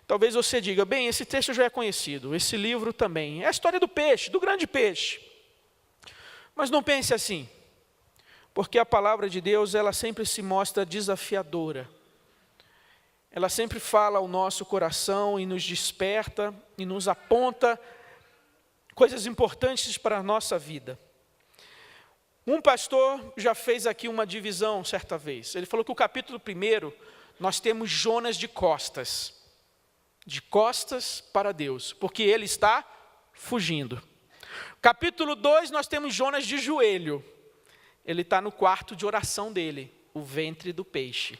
Talvez você diga, bem, esse texto já é conhecido, esse livro também. É a história do peixe, do grande peixe. Mas não pense assim, porque a palavra de Deus, ela sempre se mostra desafiadora. Ela sempre fala ao nosso coração e nos desperta e nos aponta coisas importantes para a nossa vida. Um pastor já fez aqui uma divisão certa vez. Ele falou que o capítulo 1, nós temos Jonas de costas para Deus, porque ele está fugindo. Capítulo 2, nós temos Jonas de joelho. Ele está no quarto de oração dele, o ventre do peixe.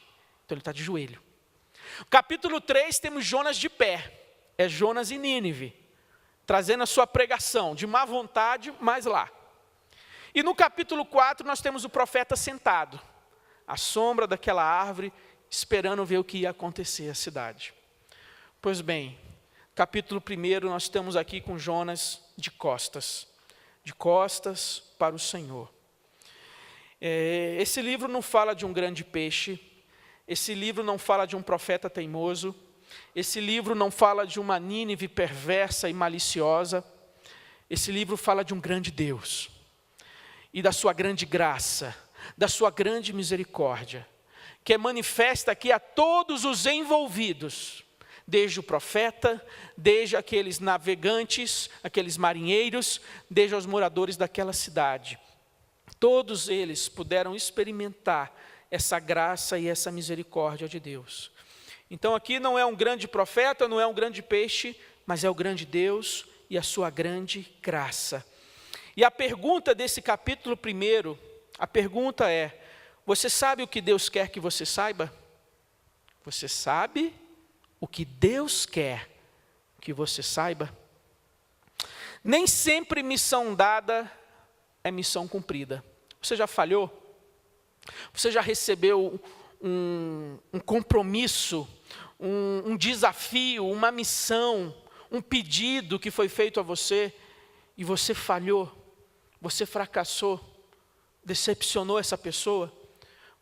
Então ele está de joelho. Capítulo 3, temos Jonas de pé. É Jonas em Nínive, trazendo a sua pregação, de má vontade, mas lá. E no capítulo 4, nós temos o profeta sentado, à sombra daquela árvore, esperando ver o que ia acontecer à cidade. Pois bem, capítulo 1, nós estamos aqui com Jonas de costas para o Senhor. Esse livro não fala de um grande peixe, esse livro não fala de um profeta teimoso, esse livro não fala de uma Nínive perversa e maliciosa, esse livro fala de um grande Deus, e da sua grande graça, da sua grande misericórdia, que é manifesta aqui a todos os envolvidos, desde o profeta, desde aqueles navegantes, aqueles marinheiros, desde os moradores daquela cidade. Todos eles puderam experimentar essa graça e essa misericórdia de Deus. Então aqui não é um grande profeta, não é um grande peixe, mas é o grande Deus e a sua grande graça. E a pergunta desse capítulo 1, a pergunta é, você sabe o que Deus quer que você saiba? Você sabe o que Deus quer que você saiba? Nem sempre missão dada é missão cumprida. Você já falhou? Você já recebeu um compromisso, um desafio, uma missão, um pedido que foi feito a você e você falhou, você fracassou, decepcionou essa pessoa?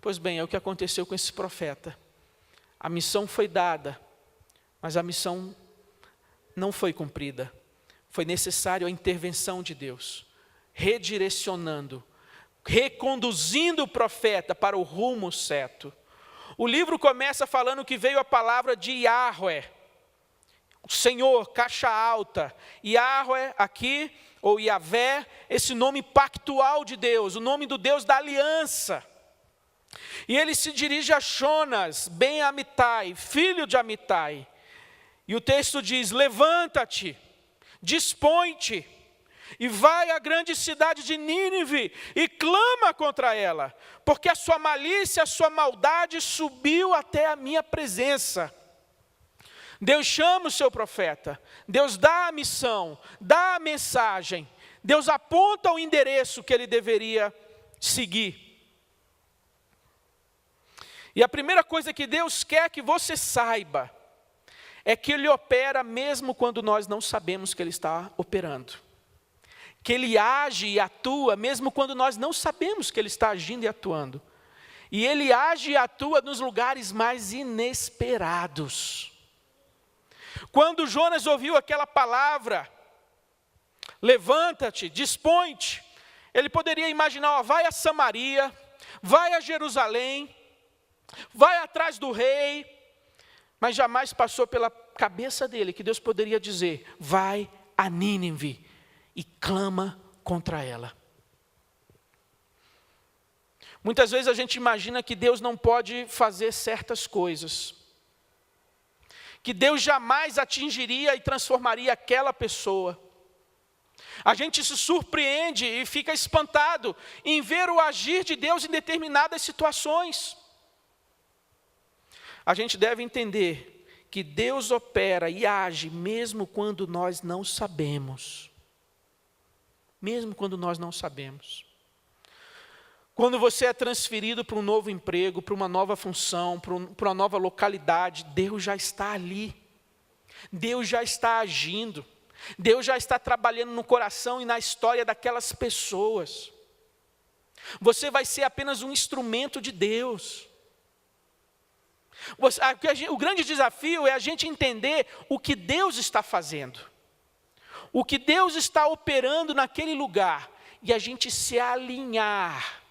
Pois bem, é o que aconteceu com esse profeta. A missão foi dada, mas a missão não foi cumprida. Foi necessário a intervenção de Deus, redirecionando, reconduzindo o profeta para o rumo certo. O livro começa falando que veio a palavra de Yahweh, o Senhor, caixa alta. Yahweh aqui, ou Yahvé, esse nome pactual de Deus, o nome do Deus da aliança. E ele se dirige a Jonas, ben Amittai, filho de Amittai. E o texto diz, levanta-te, dispõe-te, e vai à grande cidade de Nínive, e clama contra ela, porque a sua malícia, a sua maldade subiu até a minha presença. Deus chama o seu profeta, Deus dá a missão, dá a mensagem, Deus aponta o endereço que ele deveria seguir. E a primeira coisa que Deus quer que você saiba, é que Ele opera mesmo quando nós não sabemos que Ele está operando. Que Ele age e atua mesmo quando nós não sabemos que Ele está agindo e atuando. E Ele age e atua nos lugares mais inesperados. Quando Jonas ouviu aquela palavra, levanta-te, dispõe-te, ele poderia imaginar, vai a Samaria, vai a Jerusalém, vai atrás do rei, mas jamais passou pela cabeça dele que Deus poderia dizer, vai a Nínive e clama contra ela. Muitas vezes a gente imagina que Deus não pode fazer certas coisas, que Deus jamais atingiria e transformaria aquela pessoa. A gente se surpreende e fica espantado em ver o agir de Deus em determinadas situações. A gente deve entender que Deus opera e age mesmo quando nós não sabemos. Mesmo quando nós não sabemos. Quando você é transferido para um novo emprego, para uma nova função, para uma nova localidade, Deus já está ali. Deus já está agindo. Deus já está trabalhando no coração e na história daquelas pessoas. Você vai ser apenas um instrumento de Deus. O grande desafio é a gente entender o que Deus está fazendo, o que Deus está operando naquele lugar, e a gente se alinhar,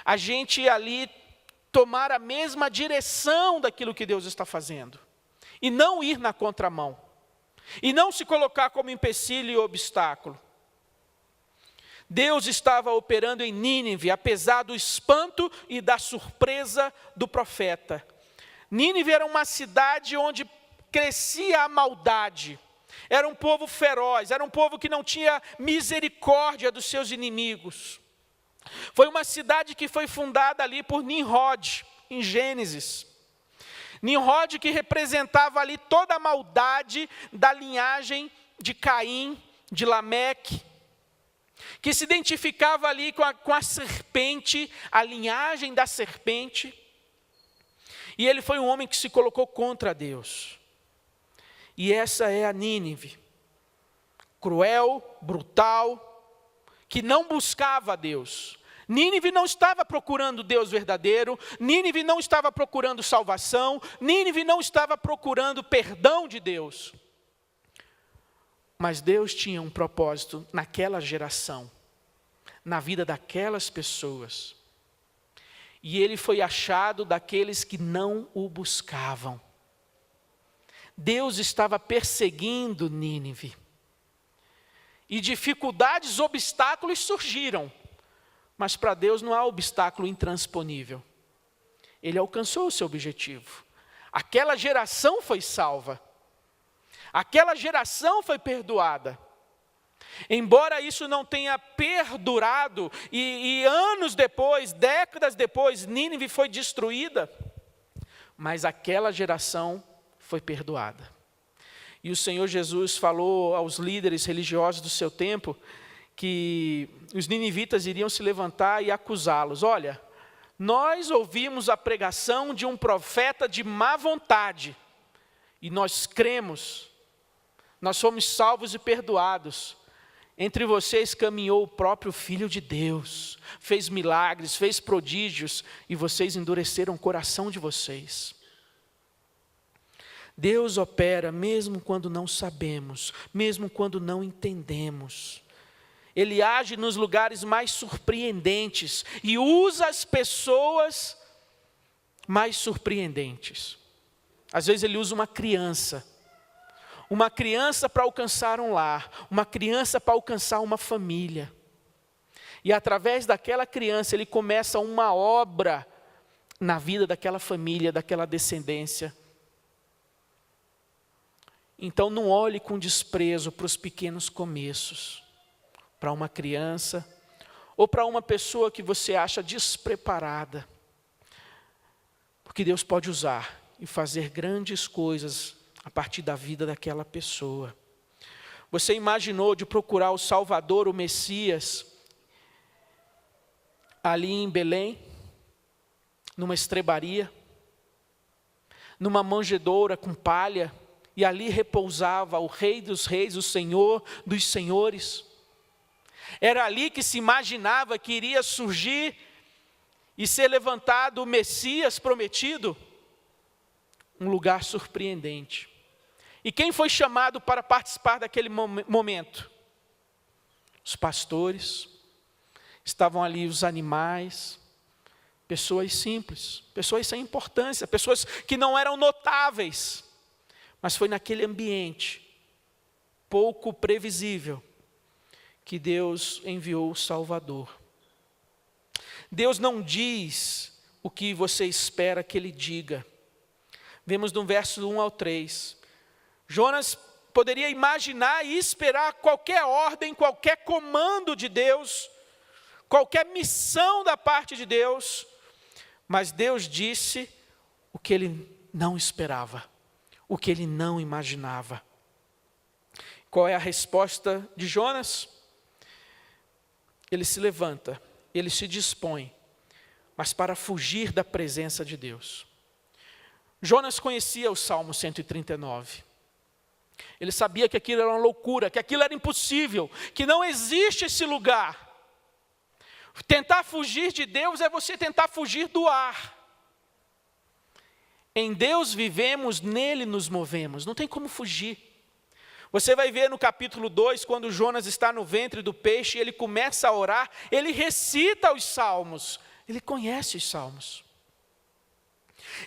a gente ali tomar a mesma direção daquilo que Deus está fazendo, e não ir na contramão, e não se colocar como empecilho e obstáculo. Deus estava operando em Nínive, apesar do espanto e da surpresa do profeta. Nínive era uma cidade onde crescia a maldade, era um povo feroz, era um povo que não tinha misericórdia dos seus inimigos. Foi uma cidade que foi fundada ali por Nimrod, em Gênesis. Nimrod que representava ali toda a maldade da linhagem de Caim, de Lameque, que se identificava ali com a serpente, a linhagem da serpente. E ele foi um homem que se colocou contra Deus. E essa é a Nínive, cruel, brutal, que não buscava Deus. Nínive não estava procurando Deus verdadeiro, Nínive não estava procurando salvação, Nínive não estava procurando perdão de Deus. Mas Deus tinha um propósito naquela geração, na vida daquelas pessoas. E ele foi achado daqueles que não o buscavam. Deus estava perseguindo Nínive. E dificuldades, obstáculos surgiram. Mas para Deus não há obstáculo intransponível. Ele alcançou o seu objetivo. Aquela geração foi salva. Aquela geração foi perdoada. Embora isso não tenha perdurado, e anos depois, décadas depois, Nínive foi destruída, mas aquela geração foi perdoada. E o Senhor Jesus falou aos líderes religiosos do seu tempo, que os ninivitas iriam se levantar e acusá-los. Olha, nós ouvimos a pregação de um profeta de má vontade, e nós cremos, nós fomos salvos e perdoados. Entre vocês caminhou o próprio Filho de Deus, fez milagres, fez prodígios, e vocês endureceram o coração de vocês. Deus opera mesmo quando não sabemos, mesmo quando não entendemos. Ele age nos lugares mais surpreendentes e usa as pessoas mais surpreendentes. Às vezes ele usa uma criança para alcançar um lar, uma criança para alcançar uma família. E através daquela criança ele começa uma obra na vida daquela família, daquela descendência. Então não olhe com desprezo para os pequenos começos, para uma criança ou para uma pessoa que você acha despreparada. Porque Deus pode usar e fazer grandes coisas a partir da vida daquela pessoa. Você imaginou de procurar o Salvador, o Messias, ali em Belém, numa estrebaria, numa manjedoura com palha, e ali repousava o Rei dos Reis, o Senhor dos Senhores? Era ali que se imaginava que iria surgir e ser levantado o Messias prometido? Um lugar surpreendente. E quem foi chamado para participar daquele momento? Os pastores, estavam ali os animais, pessoas simples, pessoas sem importância, pessoas que não eram notáveis, mas foi naquele ambiente, pouco previsível, que Deus enviou o Salvador. Deus não diz o que você espera que Ele diga. Vemos no verso 1 ao 3. Jonas poderia imaginar e esperar qualquer ordem, qualquer comando de Deus, qualquer missão da parte de Deus, mas Deus disse o que ele não esperava, o que ele não imaginava. Qual é a resposta de Jonas? Ele se levanta, ele se dispõe, mas para fugir da presença de Deus. Jonas conhecia o Salmo 139. Ele sabia que aquilo era uma loucura, que aquilo era impossível, que não existe esse lugar. Tentar fugir de Deus é você tentar fugir do ar. Em Deus vivemos, nele nos movemos. Não tem como fugir. Você vai ver no capítulo 2, quando Jonas está no ventre do peixe, ele começa a orar, ele recita os salmos. Ele conhece os salmos.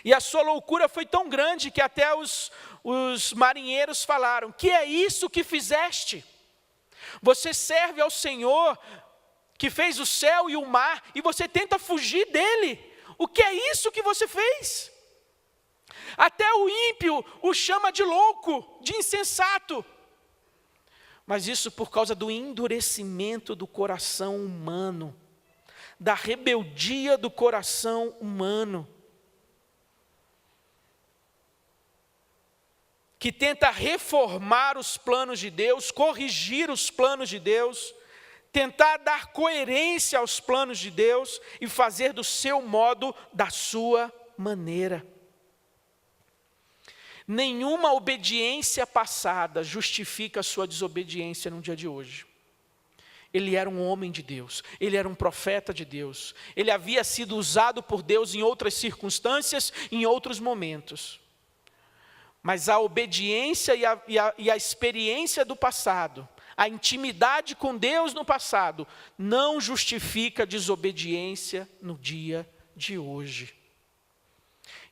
E a sua loucura foi tão grande que até os marinheiros falaram: que é isso que fizeste? Você serve ao Senhor, que fez o céu e o mar, e você tenta fugir dele. O que é isso que você fez? Até o ímpio o chama de louco, de insensato. Mas isso por causa do endurecimento do coração humano, da rebeldia do coração humano, que tenta reformar os planos de Deus, corrigir os planos de Deus, tentar dar coerência aos planos de Deus e fazer do seu modo, da sua maneira. Nenhuma obediência passada justifica a sua desobediência no dia de hoje. Ele era um homem de Deus, ele era um profeta de Deus, ele havia sido usado por Deus em outras circunstâncias, em outros momentos. Mas a obediência e a experiência do passado, a intimidade com Deus no passado, não justifica a desobediência no dia de hoje.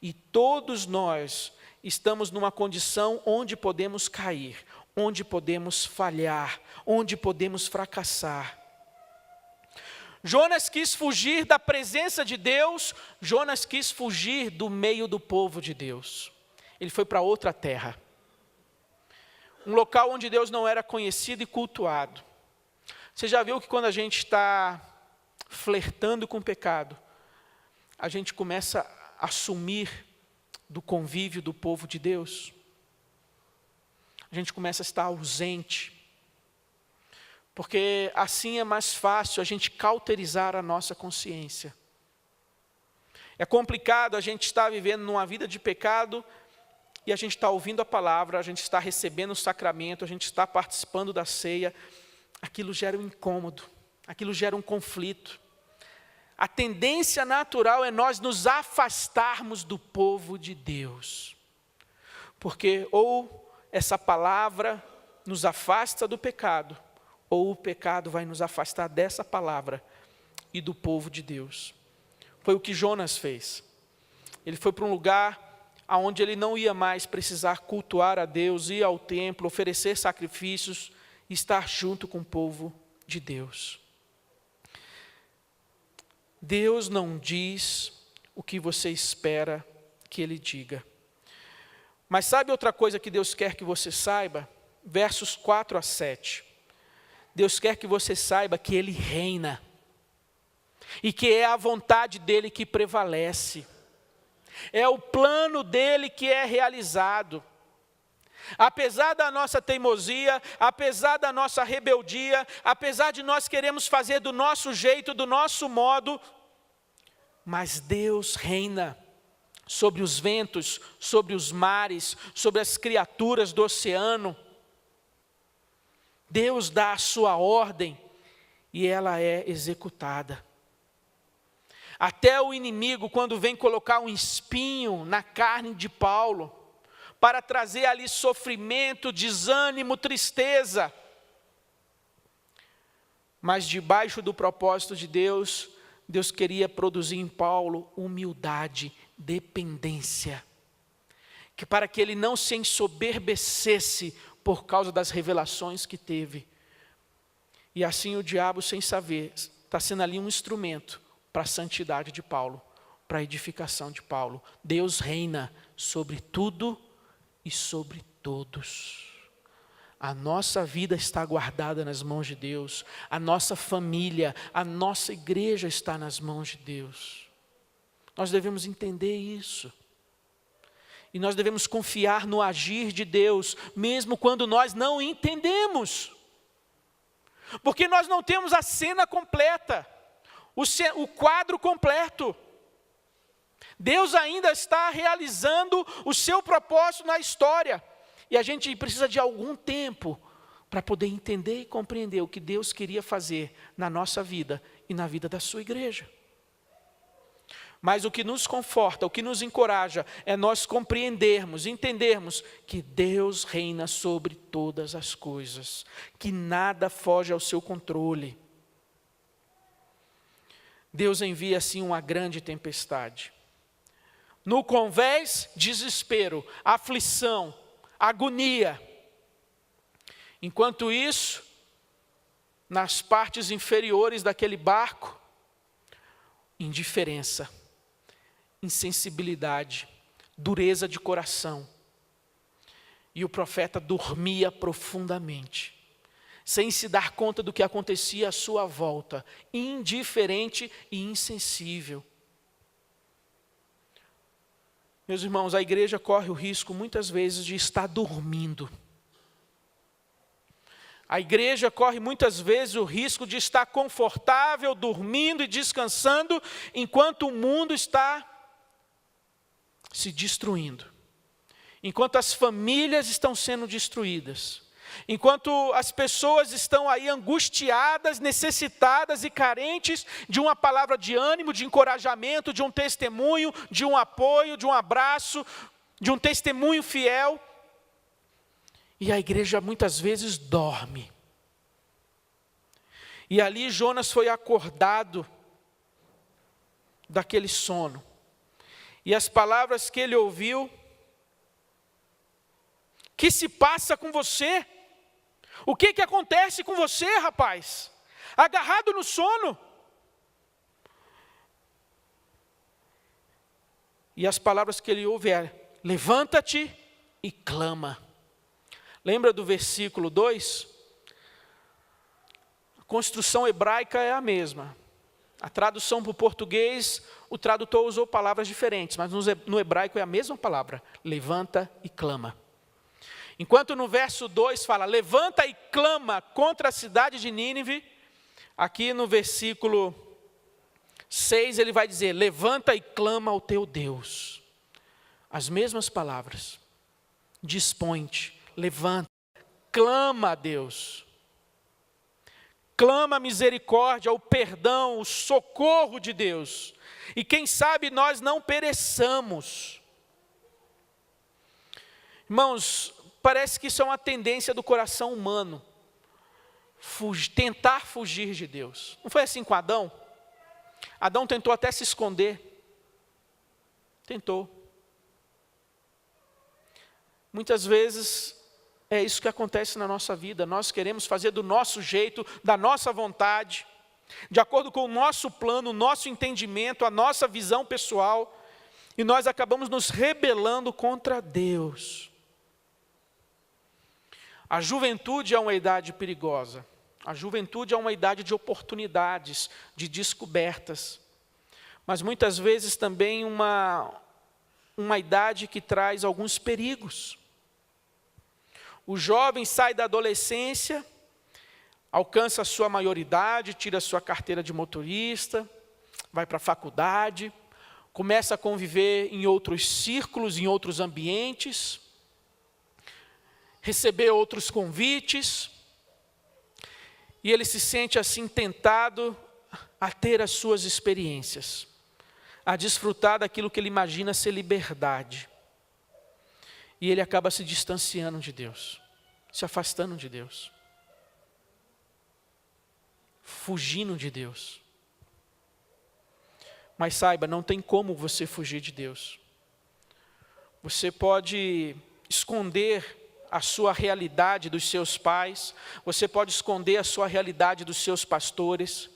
E todos nós estamos numa condição onde podemos cair, onde podemos falhar, onde podemos fracassar. Jonas quis fugir da presença de Deus, Jonas quis fugir do meio do povo de Deus. Ele foi para outra terra, um local onde Deus não era conhecido e cultuado. Você já viu que quando a gente está flertando com o pecado, a gente começa a sumir do convívio do povo de Deus? A gente começa a estar ausente, porque assim é mais fácil a gente cauterizar a nossa consciência. É complicado a gente estar vivendo numa vida de pecado e a gente está ouvindo a palavra, a gente está recebendo o sacramento, a gente está participando da ceia. Aquilo gera um incômodo, aquilo gera um conflito. A tendência natural é nós nos afastarmos do povo de Deus. Porque ou essa palavra nos afasta do pecado, ou o pecado vai nos afastar dessa palavra e do povo de Deus. Foi o que Jonas fez. Ele foi para um lugar onde ele não ia mais precisar cultuar a Deus, ir ao templo, oferecer sacrifícios, e estar junto com o povo de Deus. Deus não diz o que você espera que Ele diga. Mas sabe outra coisa que Deus quer que você saiba? Versos 4 a 7. Deus quer que você saiba que Ele reina, e que é a vontade dEle que prevalece. É o plano dele que é realizado. Apesar da nossa teimosia, apesar da nossa rebeldia, apesar de nós queremos fazer do nosso jeito, do nosso modo, mas Deus reina sobre os ventos, sobre os mares, sobre as criaturas do oceano. Deus dá a sua ordem e ela é executada. Até o inimigo, quando vem colocar um espinho na carne de Paulo, para trazer ali sofrimento, desânimo, tristeza. Mas debaixo do propósito de Deus, Deus queria produzir em Paulo humildade, dependência. Que para que ele não se ensoberbecesse por causa das revelações que teve. E assim o diabo, sem saber, está sendo ali um instrumento para a santidade de Paulo, para a edificação de Paulo. Deus reina sobre tudo e sobre todos. A nossa vida está guardada nas mãos de Deus. A nossa família, a nossa igreja está nas mãos de Deus. Nós devemos entender isso. E nós devemos confiar no agir de Deus, mesmo quando nós não entendemos. Porque nós não temos a cena completa. O quadro completo. Deus ainda está realizando o seu propósito na história. E a gente precisa de algum tempo para poder entender e compreender o que Deus queria fazer na nossa vida e na vida da sua igreja. Mas o que nos conforta, o que nos encoraja, é nós compreendermos, entendermos que Deus reina sobre todas as coisas, que nada foge ao seu controle. Deus envia assim uma grande tempestade. No convés, desespero, aflição, agonia. Enquanto isso, nas partes inferiores daquele barco, indiferença, insensibilidade, dureza de coração. E o profeta dormia profundamente, sem se dar conta do que acontecia à sua volta, indiferente e insensível. Meus irmãos, a igreja corre o risco muitas vezes de estar dormindo. A igreja corre muitas vezes o risco de estar confortável, dormindo e descansando, enquanto o mundo está se destruindo. Enquanto as famílias estão sendo destruídas. Enquanto as pessoas estão aí angustiadas, necessitadas e carentes de uma palavra de ânimo, de encorajamento, de um testemunho, de um apoio, de um abraço, de um testemunho fiel. E a igreja muitas vezes dorme. E ali Jonas foi acordado daquele sono. E as palavras que ele ouviu: que se passa com você? O que acontece com você, rapaz? Agarrado no sono. E as palavras que ele ouve é: levanta-te e clama. Lembra do versículo 2? A construção hebraica é a mesma. A tradução para o português, o tradutor usou palavras diferentes, mas no hebraico é a mesma palavra: levanta e clama. Enquanto no verso 2 fala: levanta e clama contra a cidade de Nínive, aqui no versículo 6 ele vai dizer: levanta e clama ao teu Deus. As mesmas palavras. Dispõe-te, levanta, clama a Deus. Clama a misericórdia, o perdão, o socorro de Deus. E quem sabe nós não pereçamos. Irmãos, parece que isso é uma tendência do coração humano. Tentar fugir de Deus. Não foi assim com Adão? Adão tentou até se esconder. Tentou. Muitas vezes é isso que acontece na nossa vida. Nós queremos fazer do nosso jeito, da nossa vontade, de acordo com o nosso plano, o nosso entendimento, a nossa visão pessoal, e nós acabamos nos rebelando contra Deus. A juventude é uma idade perigosa. A juventude é uma idade de oportunidades, de descobertas. Mas muitas vezes também uma idade que traz alguns perigos. O jovem sai da adolescência, alcança a sua maioridade, tira a sua carteira de motorista, vai para a faculdade, começa a conviver em outros círculos, em outros ambientes, receber outros convites, e ele se sente assim tentado a ter as suas experiências, a desfrutar daquilo que ele imagina ser liberdade. E ele acaba se distanciando de Deus, se afastando de Deus, fugindo de Deus. Mas saiba, não tem como você fugir de Deus. Você pode esconder a sua realidade dos seus pais, você pode esconder a sua realidade dos seus pastores,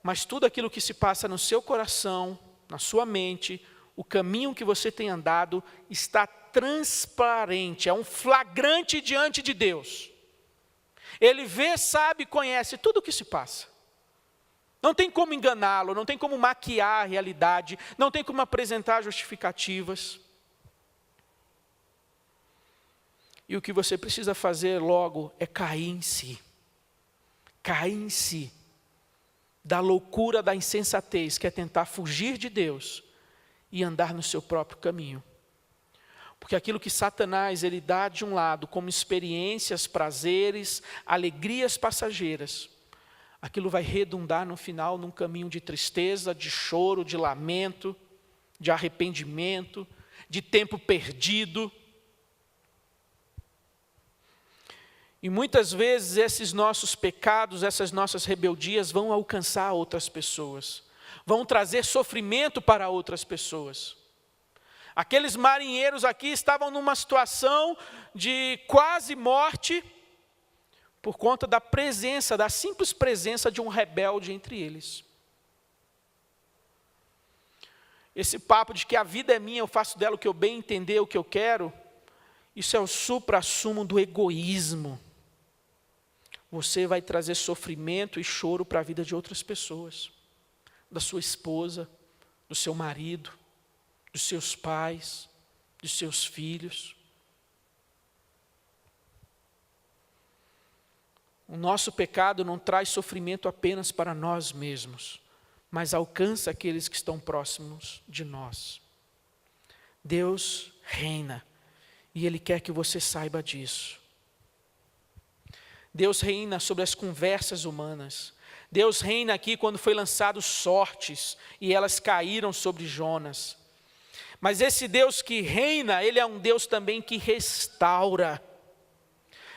mas tudo aquilo que se passa no seu coração, na sua mente, o caminho que você tem andado está transparente, é um flagrante diante de Deus. Ele vê, sabe, conhece tudo o que se passa. Não tem como enganá-lo, não tem como maquiar a realidade, não tem como apresentar justificativas. E o que você precisa fazer logo é cair em si. Cair em si. Da loucura, da insensatez, que é tentar fugir de Deus e andar no seu próprio caminho. Porque aquilo que Satanás ele dá de um lado como experiências, prazeres, alegrias passageiras, aquilo vai redundar no final num caminho de tristeza, de choro, de lamento, de arrependimento, de tempo perdido. E muitas vezes esses nossos pecados, essas nossas rebeldias vão alcançar outras pessoas, vão trazer sofrimento para outras pessoas. Aqueles marinheiros aqui estavam numa situação de quase morte, por conta da presença, da simples presença de um rebelde entre eles. Esse papo de que a vida é minha, eu faço dela o que eu bem entender, o que eu quero, isso é o suprassumo do egoísmo. Você vai trazer sofrimento e choro para a vida de outras pessoas, da sua esposa, do seu marido, dos seus pais, dos seus filhos. O nosso pecado não traz sofrimento apenas para nós mesmos, mas alcança aqueles que estão próximos de nós. Deus reina, e Ele quer que você saiba disso. Deus reina sobre as conversas humanas. Deus reina aqui quando foi lançado sortes, e elas caíram sobre Jonas. Mas esse Deus que reina, Ele é um Deus também que restaura.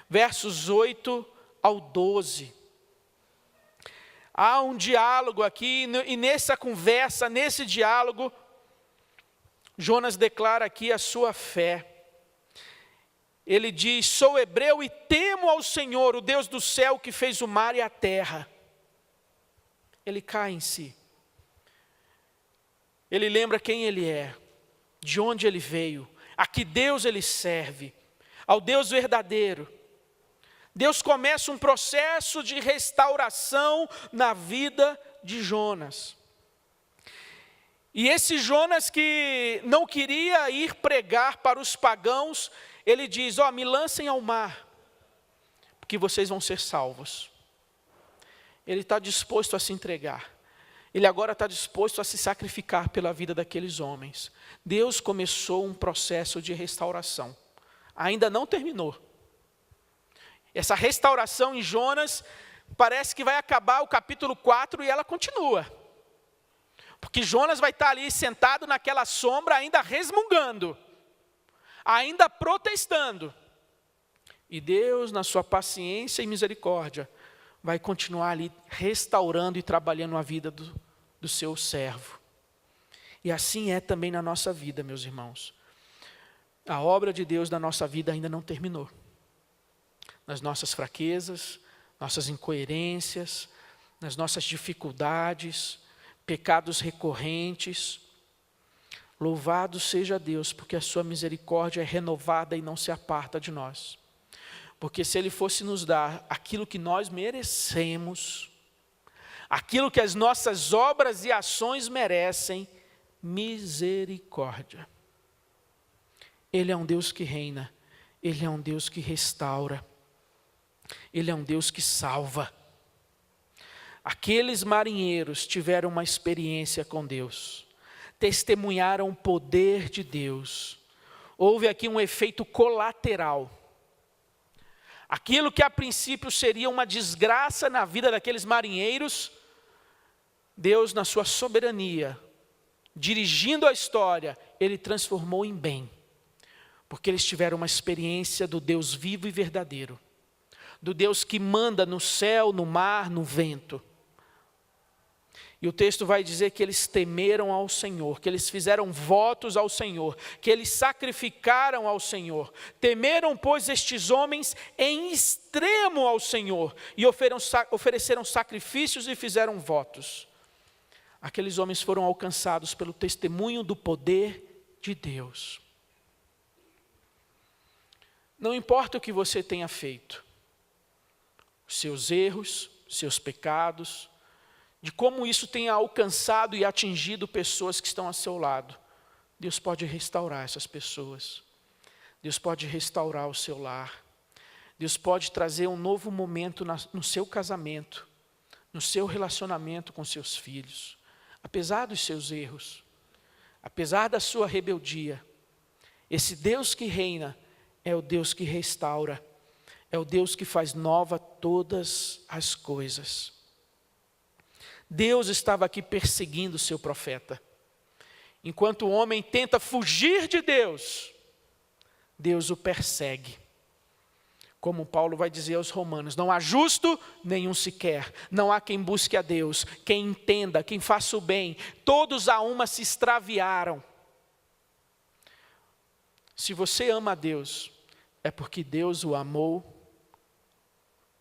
Versos 8 ao 12. Há um diálogo aqui, e nessa conversa, nesse diálogo, Jonas declara aqui a sua fé. Ele diz: sou hebreu e temo ao Senhor, o Deus do céu que fez o mar e a terra. Ele cai em si. Ele lembra quem ele é, de onde ele veio, a que Deus ele serve, ao Deus verdadeiro. Deus começa um processo de restauração na vida de Jonas. E esse Jonas que não queria ir pregar para os pagãos, ele diz: me lancem ao mar, porque vocês vão ser salvos. Ele está disposto a se entregar. Ele agora está disposto a se sacrificar pela vida daqueles homens. Deus começou um processo de restauração. Ainda não terminou. Essa restauração em Jonas, parece que vai acabar o capítulo 4 e ela continua. Porque Jonas vai estar ali sentado naquela sombra ainda resmungando, ainda protestando. E Deus, na sua paciência e misericórdia, vai continuar ali restaurando e trabalhando a vida do seu servo. E assim é também na nossa vida, meus irmãos. A obra de Deus na nossa vida ainda não terminou. Nas nossas fraquezas, nossas incoerências, nas nossas dificuldades, pecados recorrentes. Louvado seja Deus, porque a sua misericórdia é renovada e não se aparta de nós. Porque se Ele fosse nos dar aquilo que nós merecemos, aquilo que as nossas obras e ações merecem, misericórdia. Ele é um Deus que reina, Ele é um Deus que restaura, Ele é um Deus que salva. Aqueles marinheiros tiveram uma experiência com Deus, testemunharam o poder de Deus. Houve aqui um efeito colateral. Aquilo que a princípio seria uma desgraça na vida daqueles marinheiros, Deus, na sua soberania, dirigindo a história, Ele transformou em bem. Porque eles tiveram uma experiência do Deus vivo e verdadeiro, do Deus que manda no céu, no mar, no vento. E o texto vai dizer que eles temeram ao Senhor, que eles fizeram votos ao Senhor, que eles sacrificaram ao Senhor. Temeram, pois, estes homens em extremo ao Senhor, e ofereceram sacrifícios e fizeram votos. Aqueles homens foram alcançados pelo testemunho do poder de Deus. Não importa o que você tenha feito, os seus erros, seus pecados, de como isso tenha alcançado e atingido pessoas que estão ao seu lado, Deus pode restaurar essas pessoas. Deus pode restaurar o seu lar. Deus pode trazer um novo momento no seu casamento, no seu relacionamento com seus filhos. Apesar dos seus erros, apesar da sua rebeldia, esse Deus que reina é o Deus que restaura, é o Deus que faz nova todas as coisas. Deus estava aqui perseguindo o seu profeta. Enquanto o homem tenta fugir de Deus, Deus o persegue. Como Paulo vai dizer aos Romanos, não há justo nenhum sequer, não há quem busque a Deus, quem entenda, quem faça o bem, todos a uma se extraviaram. Se você ama a Deus, é porque Deus o amou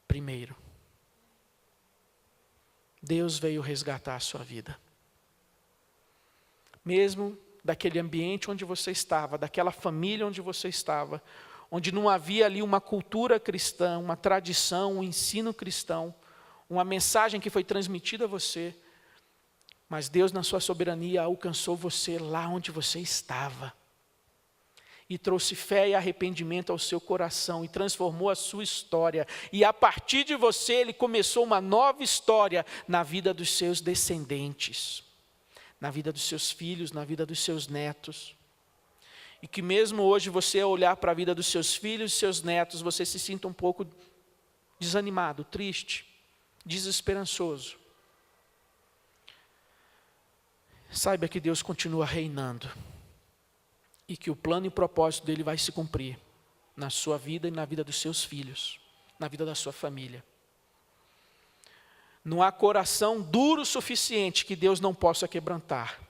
primeiro. Deus veio resgatar a sua vida. Mesmo daquele ambiente onde você estava, daquela família onde você estava, onde não havia ali uma cultura cristã, uma tradição, um ensino cristão, uma mensagem que foi transmitida a você, mas Deus na sua soberania alcançou você lá onde você estava, e trouxe fé e arrependimento ao seu coração, e transformou a sua história, e a partir de você Ele começou uma nova história na vida dos seus descendentes, na vida dos seus filhos, na vida dos seus netos. E que mesmo hoje você, ao olhar para a vida dos seus filhos e seus netos, você se sinta um pouco desanimado, triste, desesperançoso. Saiba que Deus continua reinando. E que o plano e o propósito dele vai se cumprir na sua vida e na vida dos seus filhos, na vida da sua família. Não há coração duro o suficiente que Deus não possa quebrantar.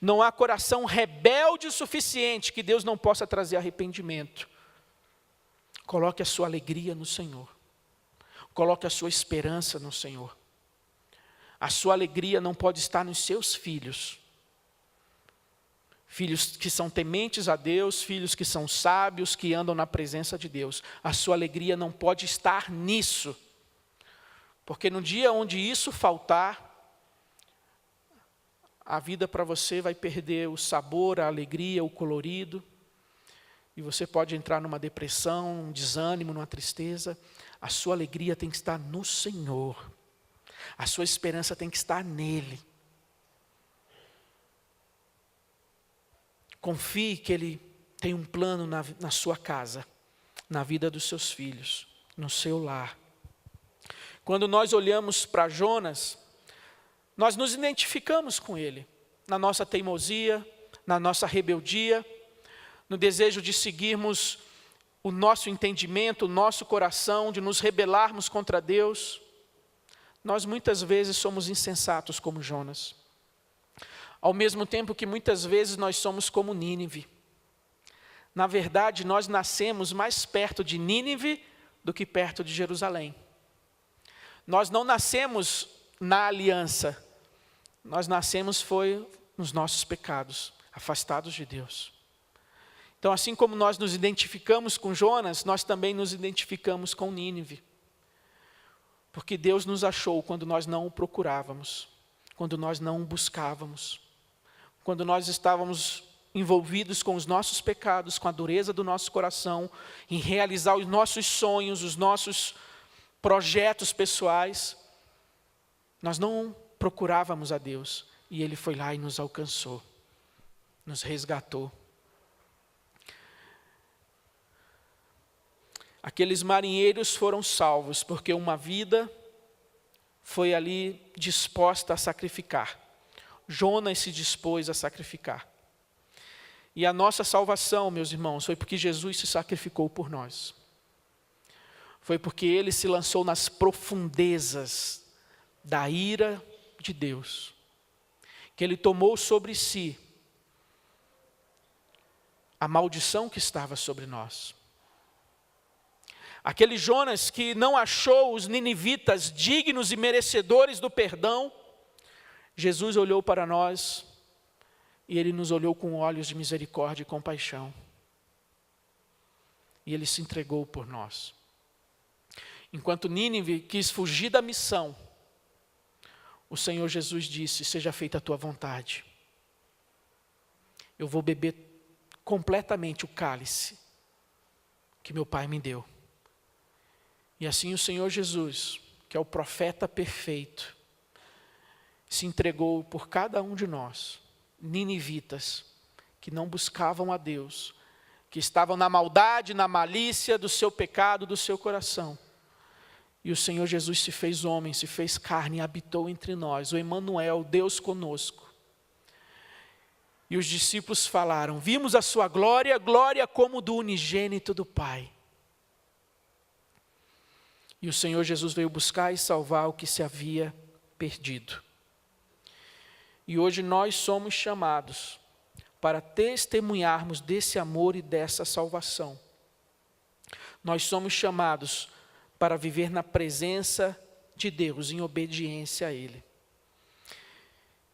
Não há coração rebelde o suficiente que Deus não possa trazer arrependimento. Coloque a sua alegria no Senhor. Coloque a sua esperança no Senhor. A sua alegria não pode estar nos seus filhos. Filhos que são tementes a Deus, filhos que são sábios, que andam na presença de Deus. A sua alegria não pode estar nisso. Porque no dia onde isso faltar, a vida para você vai perder o sabor, a alegria, o colorido. E você pode entrar numa depressão, um desânimo, numa tristeza. A sua alegria tem que estar no Senhor. A sua esperança tem que estar nele. Confie que Ele tem um plano na sua casa, na vida dos seus filhos, no seu lar. Quando nós olhamos para Jonas, nós nos identificamos com ele, na nossa teimosia, na nossa rebeldia, no desejo de seguirmos o nosso entendimento, o nosso coração, de nos rebelarmos contra Deus. Nós muitas vezes somos insensatos como Jonas. Ao mesmo tempo que muitas vezes nós somos como Nínive. Na verdade, nós nascemos mais perto de Nínive do que perto de Jerusalém. Nós não nascemos na aliança. Nós nascemos foi nos nossos pecados, afastados de Deus. Então, assim como nós nos identificamos com Jonas, nós também nos identificamos com Nínive. Porque Deus nos achou quando nós não o procurávamos, quando nós não o buscávamos, quando nós estávamos envolvidos com os nossos pecados, com a dureza do nosso coração, em realizar os nossos sonhos, os nossos projetos pessoais, nós não procurávamos a Deus, e Ele foi lá e nos alcançou, nos resgatou. Aqueles marinheiros foram salvos, porque uma vida foi ali disposta a sacrificar. Jonas se dispôs a sacrificar. E a nossa salvação, meus irmãos, foi porque Jesus se sacrificou por nós. Foi porque Ele se lançou nas profundezas da ira de Deus, que Ele tomou sobre si a maldição que estava sobre nós. Aquele Jonas que não achou os ninivitas dignos e merecedores do perdão, Jesus olhou para nós e Ele nos olhou com olhos de misericórdia e compaixão. E Ele se entregou por nós. Enquanto Nínive quis fugir da missão, o Senhor Jesus disse: seja feita a tua vontade. Eu vou beber completamente o cálice que meu Pai me deu. E assim o Senhor Jesus, que é o profeta perfeito, se entregou por cada um de nós, ninivitas, que não buscavam a Deus, que estavam na maldade, na malícia do seu pecado, do seu coração. E o Senhor Jesus se fez homem, se fez carne e habitou entre nós, o Emanuel, Deus conosco. E os discípulos falaram: vimos a sua glória, glória como do unigênito do Pai. E o Senhor Jesus veio buscar e salvar o que se havia perdido. E hoje nós somos chamados para testemunharmos desse amor e dessa salvação. Nós somos chamados para viver na presença de Deus, em obediência a Ele.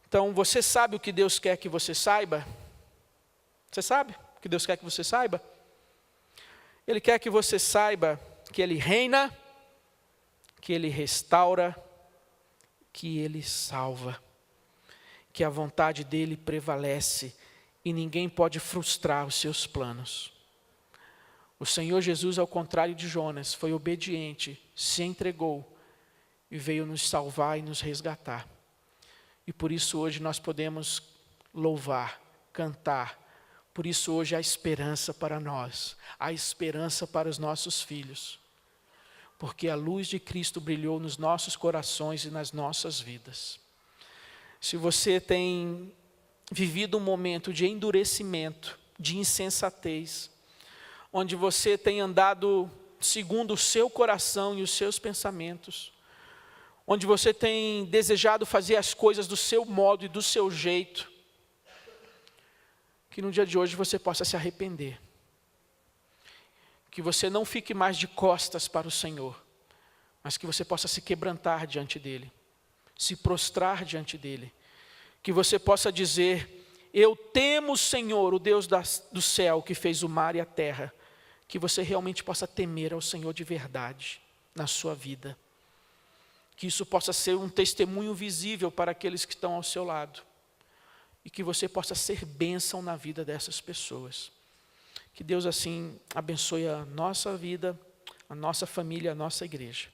Então, você sabe o que Deus quer que você saiba? Você sabe o que Deus quer que você saiba? Ele quer que você saiba que Ele reina, que Ele restaura, que Ele salva, que a vontade dEle prevalece e ninguém pode frustrar os seus planos. O Senhor Jesus, ao contrário de Jonas, foi obediente, se entregou e veio nos salvar e nos resgatar. E por isso hoje nós podemos louvar, cantar. Por isso hoje há esperança para nós, há esperança para os nossos filhos. Porque a luz de Cristo brilhou nos nossos corações e nas nossas vidas. Se você tem vivido um momento de endurecimento, de insensatez, onde você tem andado segundo o seu coração e os seus pensamentos, onde você tem desejado fazer as coisas do seu modo e do seu jeito, que no dia de hoje você possa se arrepender. Que você não fique mais de costas para o Senhor, mas que você possa se quebrantar diante dEle, se prostrar diante dEle. Que você possa dizer: eu temo o Senhor, o Deus do céu, que fez o mar e a terra. Que você realmente possa temer ao Senhor de verdade na sua vida. Que isso possa ser um testemunho visível para aqueles que estão ao seu lado. E que você possa ser bênção na vida dessas pessoas. Que Deus assim abençoe a nossa vida, a nossa família, a nossa igreja.